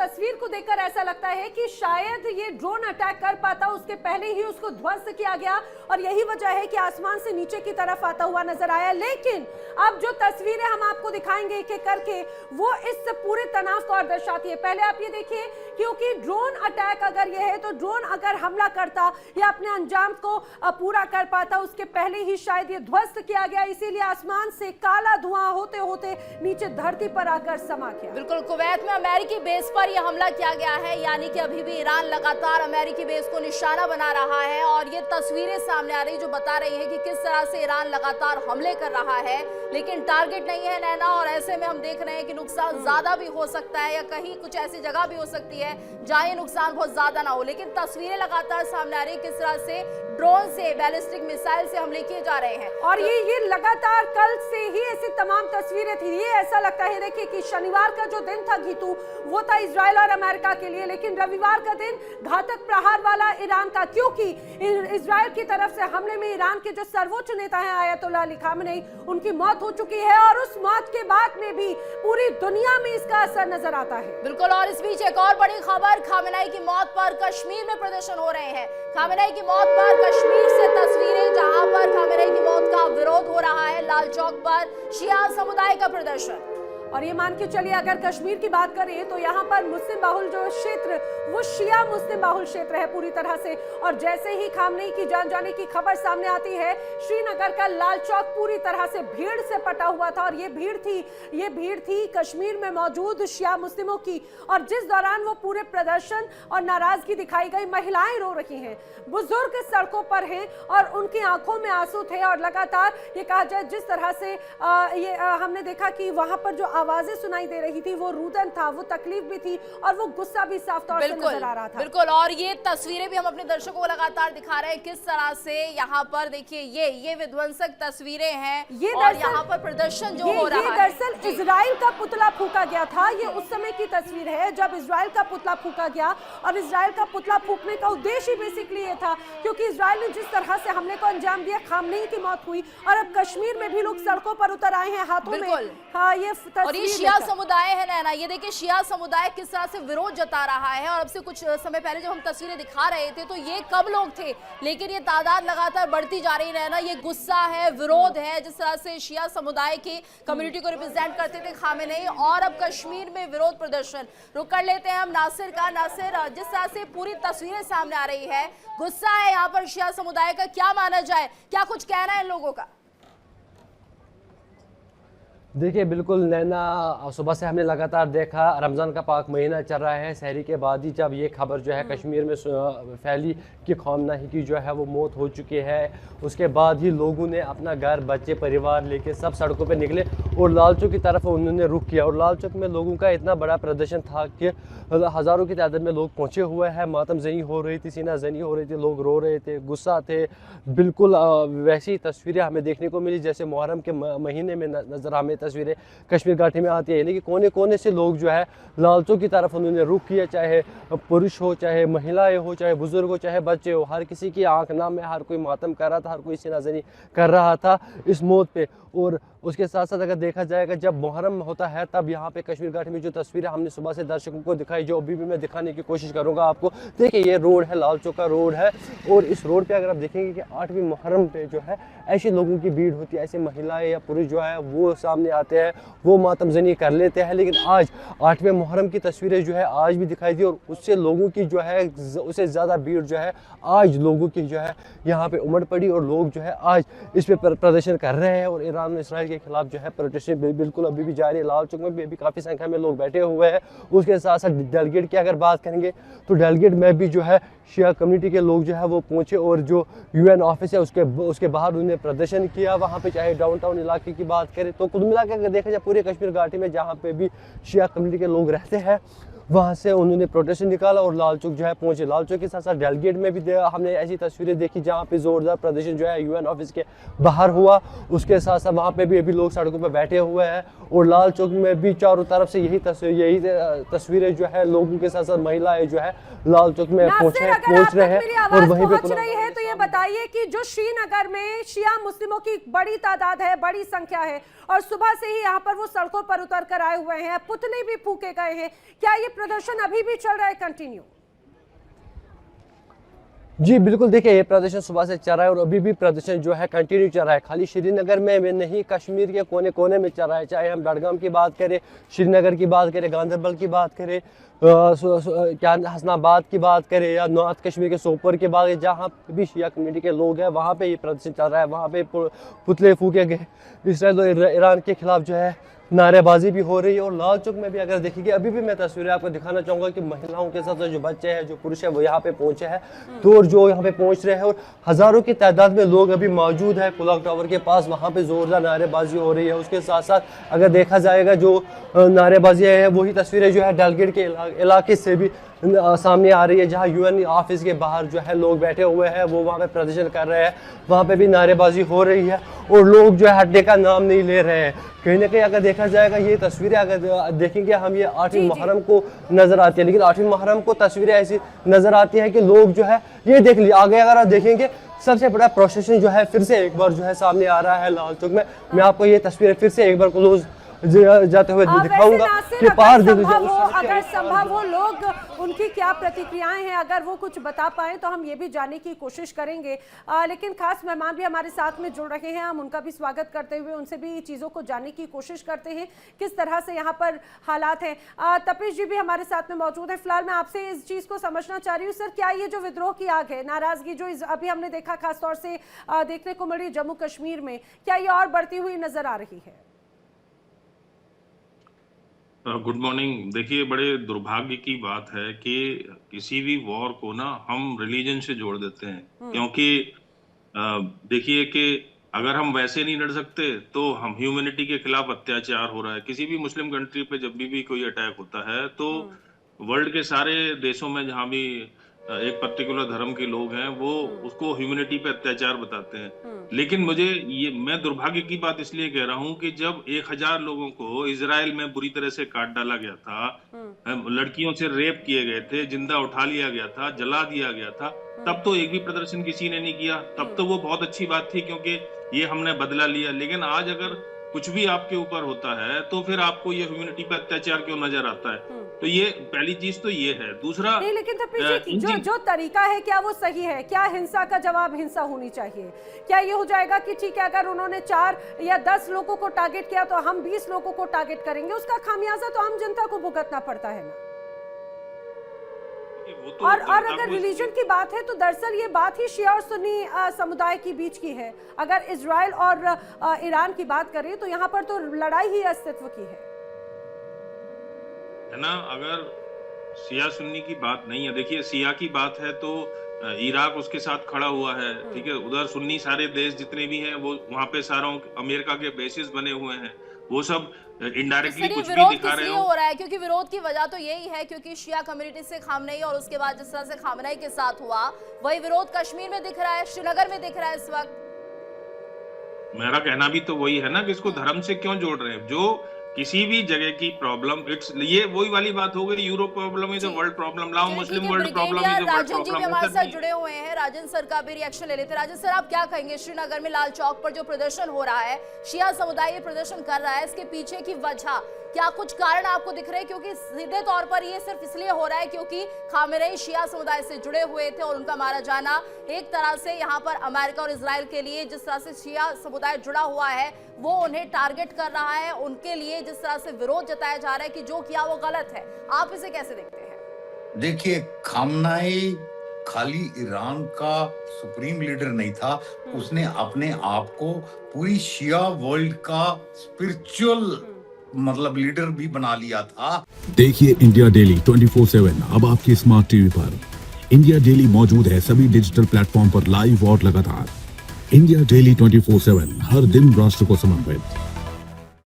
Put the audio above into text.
तस्वीर को देखकर ऐसा लगता है कि शायद ये ड्रोन अटैक कर पाता, उसके पहले ही उसको ध्वस्त किया गया और यही वजह है कि आसमान से नीचे की तरफ आता हुआ नजर आया। लेकिन अब जो तस्वीरें हम आपको दिखाएंगे एक एक करके, वो इस पूरे तनाव को और दर्शाती है। पहले आप ये देखिए, क्योंकि ड्रोन अटैक अगर ये है तो ड्रोन अगर हमला करता या अपने अंजाम को पूरा कर पाता, उसके पहले ही शायद ये ध्वस्त किया गया, इसीलिए आसमान से काला धुआं होते होते नीचे धरती पर आकर समा गया। बिल्कुल, कुवैत में अमेरिकी बेस पर यह हमला किया गया है, यानी कि अभी भी ईरान लगातार अमेरिकी बेस को निशाना बना रहा है और ये तस्वीरें सामने आ रही जो बता रही है कि किस तरह से ईरान लगातार हमले कर रहा है, लेकिन टारगेट नहीं है नैना। और ऐसे में हम देख रहे हैं कि नुकसान ज्यादा भी हो सकता है या कहीं कुछ ऐसी जगह भी हो सकती है जहां ये नुकसान बहुत ज्यादा ना हो, लेकिन तस्वीरें लगातार सामने आ रही है किस तरह से ड्रोन से, बैलिस्टिक मिसाइल से हमले किए जा रहे हैं। और ये लगातार कल से ही ऐसी तमाम तस्वीरें थी। ये ऐसा लगता है देखिए कि शनिवार का जो दिन था गीतू, वो था इजराइल और अमेरिका के लिए, लेकिन रविवार का दिन घातक प्रहार वाला ईरान का, क्योंकि इजराइल की तरफ से हमले में ईरान के जो सर्वोच्च नेता हैं आयतुल्लाह अली खामेनी, उनकी मौत हो चुकी है और उस मौत के बाद में भी पूरी दुनिया में इसका असर नजर आता है। बिल्कुल, और इस बीच एक और बड़ी खबर, खामेनी की मौत पर कश्मीर में प्रदर्शन हो रहे हैं। खामेनी की मौत पर कश्मीर से तस्वीरें, जहां पर खामेनी की मौत का विरोध हो रहा है, लाल चौक पर शिया समुदाय का प्रदर्शन। और ये मान के चलिए अगर कश्मीर की बात करें तो यहाँ पर मुस्लिम बाहुल जो क्षेत्र, वो शिया मुस्लिम बाहुल क्षेत्र है पूरी तरह से। और जैसे ही खामनेई की जान जाने की खबर सामने आती है, श्रीनगर का लाल चौक पूरी तरह से भीड़ से पटा हुआ था। और ये भीड़ थी कश्मीर में मौजूद शिया मुस्लिमों की। और जिस दौरान वो पूरे प्रदर्शन और नाराजगी दिखाई गई, महिलाएं रो रही हैं, बुजुर्ग सड़कों पर हैं और उनकी आंखों में आंसू थे। और लगातार ये कहा जाए जिस तरह से हमने देखा कि वहां पर जो आवाजें सुनाई दे रही थी, वो रुदन था, वो तकलीफ भी थी और वो गुस्सा भी साफ तौर से नजर आ रहा था। बिल्कुल, और ये तस्वीरें भी हम अपने दर्शकों को लगातार दिखा रहे हैं किस तरह से यहाँ पर देखिए ये विध्वंसक तस्वीरें हैं। ये और यहाँ पर प्रदर्शन जो हो रहा है, दरअसल इजराइल का पुतला फूका गया था। ये उस समय की तस्वीर है जब इजराइल का पुतला फूका गया। और इजराइल का पुतला फूकने का उद्देश्य ही बेसिकली ये था, क्योंकि इजराइल ने जिस तरह से हमले को अंजाम दिया, खामनेई की मौत हुई और अब कश्मीर में भी लोग सड़कों पर उतर आए हैं हाथों में। हाँ, ये और ये शिया समुदाय है नैना, ये देखिए शिया समुदाय किस तरह से विरोध जता रहा है। और अब से कुछ समय पहले जब हम तस्वीरें दिखा रहे थे तो ये कम लोग थे, लेकिन ये तादाद लगातार बढ़ती जा रही है ना। ये गुस्सा है, विरोध है, जिस तरह से शिया समुदाय की कम्युनिटी को रिप्रेजेंट करते थे खामेनी, और अब कश्मीर में विरोध प्रदर्शन। रुक कर लेते हैं हम नासिर का। नासिर, जिस तरह से पूरी तस्वीरें सामने आ रही है, गुस्सा है यहाँ पर शिया समुदाय का, क्या माना जाए, क्या कुछ कहना है इन लोगों का? देखिए बिल्कुल नैना, सुबह से हमने लगातार देखा, रमज़ान का पाक महीना चल रहा है, सहरी के बाद ही जब ये खबर जो है कश्मीर में फैली कि खामनेई की जो है वो मौत हो चुकी है, उसके बाद ही लोगों ने अपना घर, बच्चे, परिवार लेके सब सड़कों पे निकले और लाल चौक की तरफ उन्होंने रुख किया। और लाल चौक में लोगों का इतना बड़ा प्रदर्शन था कि हज़ारों की तादाद में लोग पहुँचे हुए हैं, मातम जनी हो रही थी, सीना जनी हो रही थी, लोग रो रहे थे, गुस्सा थे। बिल्कुल वैसी तस्वीरें हमें देखने को मिली जैसे मुहर्रम के महीने में नज़र हमें तस्वीरें कश्मीर घाटी में आती है। यानी कि कोने कोने से लोग जो है लाल चौक की तरफ उन्होंने रुख किया, चाहे पुरुष हो, चाहे महिलाएं हो, चाहे बुजुर्ग हो, चाहे बच्चे हो, हर किसी की आंख नाम में हर कोई मातम कर रहा था, हर कोई सीनाजनी कर रहा था इस मौत पे। और उसके साथ साथ अगर देखा जाएगा जब मुहर्रम होता है तब यहाँ पे कश्मीर घाटी में जो तस्वीरें हमने सुबह से दर्शकों को दिखाई, जो अभी भी मैं दिखाने की कोशिश करूँगा आपको। देखिए ये रोड है, लाल चौक का रोड है, और इस रोड पे अगर आप देखेंगे कि 8वीं मुहर्रम पे जो है ऐसे लोगों की भीड़ होती है, ऐसे महिलाएं या पुरुष जो है वो सामने आते हैं, वो मातम जनी कर लेते हैं। लेकिन आज 8वें मुहर्रम की तस्वीरें जो है आज भी दिखाई दी, और उससे लोगों की जो है उससे ज़्यादा भीड़ जो है आज लोगों की जो है यहाँ पे उमड़ पड़ी, और लोग जो है आज इस पे प्रदर्शन कर रहे हैं। और ईरान और इसराइल के खिलाफ जो है प्रोटेस्ट बिल्कुल अभी भी जारी है। लाल चौक में भी अभी काफ़ी संख्या में लोग बैठे हुए हैं। उसके साथ साथ डेलीगेट की अगर बात करेंगे तो डेलीगेट में भी जो है शिया कम्युनिटी के लोग जो है वो पहुंचे, और जो UN ऑफिस है उसके बाहर उन्होंने प्रदर्शन किया वहाँ पे। चाहे डाउनटाउन इलाके की बात करें तो कुल मिला के देखा जाए पूरे कश्मीर घाटी में जहाँ पे भी शिया कम्युनिटी के लोग रहते हैं वहाँ से उन्होंने प्रोटेस्ट निकाला और लाल चौक जो है पहुंचे। लाल चौक के साथ साथ डेलीगेट में भी हमने ऐसी तस्वीरें देखी जहाँ पे जोरदार प्रदर्शन जो है UN ऑफिस के बाहर हुआ। उसके साथ साथ वहाँ पे भी अभी लोग सड़कों पे बैठे हुए हैं, और लाल चौक में भी चारों तरफ से यही तस्वीरें जो है लोगों के साथ साथ महिलाएं जो है लाल चौक में पहुंच रहे हैं। और वहीं पे रही है तो ये बताइए कि जो श्रीनगर में शिया मुस्लिमों की बड़ी तादाद है, बड़ी संख्या है, और सुबह से ही यहाँ पर वो सड़कों पर उतर कर आए हुए हैं, पुतले भी फूके गए हैं, क्या ये प्रदर्शन अभी भी चल रहा है कंटिन्यू? जी बिल्कुल, देखिए ये प्रदर्शन सुबह से चल रहा है और अभी भी प्रदर्शन जो है कंटिन्यू चल रहा है। खाली श्रीनगर में नहीं, कश्मीर के कोने कोने में चल रहा है। चाहे हम बडगाम की बात करें, श्रीनगर की बात करें, गांधरबल की बात करें, क्या हसनाबाद की बात करें या नॉर्थ कश्मीर के सोपोर की बात करें, जहाँ भी शिया कम्युनिटी के लोग हैं वहाँ पे ये प्रदर्शन चल रहा है। वहाँ पे पुतले फूके गए, इसराइल और ईरान के खिलाफ जो है नारेबाजी भी हो रही है। और लाल चौक में भी अगर देखेंगे, अभी भी मैं तस्वीरें आपको दिखाना चाहूँगा कि महिलाओं के साथ जो बच्चे हैं, जो पुरुष है, वो यहाँ पे पहुँचे हैं। तो और जो यहाँ पे पहुँच रहे हैं और हज़ारों की तादाद में लोग अभी मौजूद है क्लॉक टावर के पास। वहाँ पे ज़ोरदार नारेबाजी हो रही है। उसके साथ साथ अगर देखा जाएगा जो नारेबाजी है, वही तस्वीरें जो है डलगेट के इलाके से भी सामने आ रही है, जहाँ UN ऑफिस के बाहर जो है लोग बैठे हुए हैं, वो वहाँ पे प्रदर्शन कर रहे हैं। वहाँ पे भी नारेबाजी हो रही है और लोग जो है हटने का नाम नहीं ले रहे हैं। कहीं ना कहीं अगर देखा जाएगा, ये तस्वीरें अगर देखेंगे हम, ये 8वीं मुहर्रम को नजर आती है, लेकिन 8वीं मुहर्रम को तस्वीरें ऐसी नजर आती है कि लोग जो है, ये देख लीजिए आगे अगर आप देखेंगे, सबसे बड़ा प्रोसेशन जो है फिर से एक बार जो है सामने आ रहा है लाल चौक में। मैं आपको ये तस्वीरें फिर से एक बार क्लोज जाते हुए दिखाऊंगा कि पार अगर संभव हो लोग उनकी क्या प्रतिक्रियाएं हैं, अगर वो कुछ बता पाए तो हम ये भी जानने की कोशिश करेंगे। लेकिन खास मेहमान भी हमारे साथ में जुड़ रहे हैं, हम उनका भी स्वागत करते हुए उनसे भी चीज़ों को जानने की कोशिश करते हैं किस तरह से यहाँ पर हालात हैं। तपेश जी भी हमारे साथ में मौजूद है। फिलहाल मैं आपसे इस चीज़ को समझना चाह रही हूँ सर, क्या ये जो विद्रोह की आग है, नाराजगी जो अभी हमने देखा खासतौर से देखने को मिल रही जम्मू कश्मीर में, क्या ये और बढ़ती हुई नजर आ रही है? Good morning. देखिए, बड़े दुर्भाग्य की बात है कि किसी भी वॉर को ना हम रिलीजन से जोड़ देते हैं, क्योंकि देखिए कि अगर हम वैसे नहीं लड़ सकते तो हम ह्यूमैनिटी के खिलाफ अत्याचार हो रहा है। किसी भी मुस्लिम कंट्री पे जब भी कोई अटैक होता है तो वर्ल्ड के सारे देशों में जहां भी एक पर्टिकुलर धर्म के लोग हैं, वो उसको ह्यूमैनिटी पे अत्याचार बताते हैं। लेकिन मैं दुर्भाग्य की बात इसलिए कह रहा हूं कि जब 1000 लोगों को इजराइल में बुरी तरह से काट डाला गया था, लड़कियों से रेप किए गए थे, जिंदा उठा लिया गया था, जला दिया गया था, तब तो एक भी प्रदर्शन किसी ने नहीं किया। तब तो वो बहुत अच्छी बात थी क्योंकि ये हमने बदला लिया। लेकिन आज अगर कुछ भी आपके ऊपर होता है तो फिर आपको ये ह्यूमैनिटी पे अत्याचार क्यों नजर आता है? तो ये पहली चीज तो ये है। दूसरा, नहीं, लेकिन जो तरीका है क्या वो सही है? क्या हिंसा का जवाब हिंसा होनी चाहिए? क्या ये हो जाएगा कि ठीक है, अगर उन्होंने 4 या 10 लोगों को टारगेट किया तो हम 20 लोगों को टारगेट करेंगे, उसका खामियाजा तो आम जनता को भुगतना पड़ता है ना? और अगर रिलीजन की बात है तो दरअसल ये बात ही शिया और सुन्नी समुदाय के बीच की है। अगर इजराइल और ईरान की बात करें तो यहाँ पर तो लड़ाई ही अस्तित्व की है ना। अगर शिया सुन्नी की बात नहीं है, देखिए शिया की बात है तो इराक उसके साथ खड़ा हुआ है, ठीक है। उधर सुन्नी सारे देश जितने भी हैं वो वहाँ पे सारों अमेरिका के बेसिस बने हुए हैं, वो सब इनडायरेक्टली कुछ भी दिखा रहे हो रहा है। क्योंकि विरोध की वजह तो यही है क्योंकि शिया कम्युनिटी से खामनेई और उसके बाद जिस तरह से खामनेई के साथ हुआ, वही विरोध कश्मीर में दिख रहा है, श्रीनगर में दिख रहा है इस वक्त। मेरा कहना भी तो वही है ना कि इसको धर्म से क्यों जोड़ रहे हैं? जो किसी भी जगह की प्रॉब्लम, ये वही वाली बात हो गई, Europe problem is a world problem, लाओ Muslim world problem is a world Rajan ji भी हमारे साथ प्रॉब्लम। जुड़े हुए हैं, राजन सर का भी रिएक्शन ले लेते हैं। राजन सर, आप क्या कहेंगे? श्रीनगर में लाल चौक पर जो प्रदर्शन हो रहा है, शिया समुदाय ये प्रदर्शन कर रहा है, इसके पीछे की वजह क्या कुछ कारण आपको दिख रहे हैं? क्योंकि सीधे तौर पर ये सिर्फ इसलिए हो रहा है क्योंकि खामेनेई शिया समुदाय से जुड़े हुए थे और उनका मारा जाना एक तरह से यहाँ पर अमेरिका और इजराइल के लिए, जिस तरह से शिया समुदाय जुड़ा हुआ है, वो उन्हें टारगेट कर रहा है, उनके लिए जिस तरह से विरोध जताया जा रहा है कि जो किया वो गलत है। आप इसे कैसे देखते हैं? देखिए, खामनेई खाली ईरान का सुप्रीम लीडर नहीं था, उसने अपने आप को पूरी शिया वर्ल्ड का स्पिरिचुअल लीडर भी बना लिया था। देखिए इंडिया डेली 24/7 अब आपकी स्मार्ट टीवी पर। इंडिया डेली मौजूद है सभी डिजिटल प्लेटफॉर्म पर लाइव और लगातार। इंडिया डेली 24/7 हर दिन राष्ट्र को समर्पित।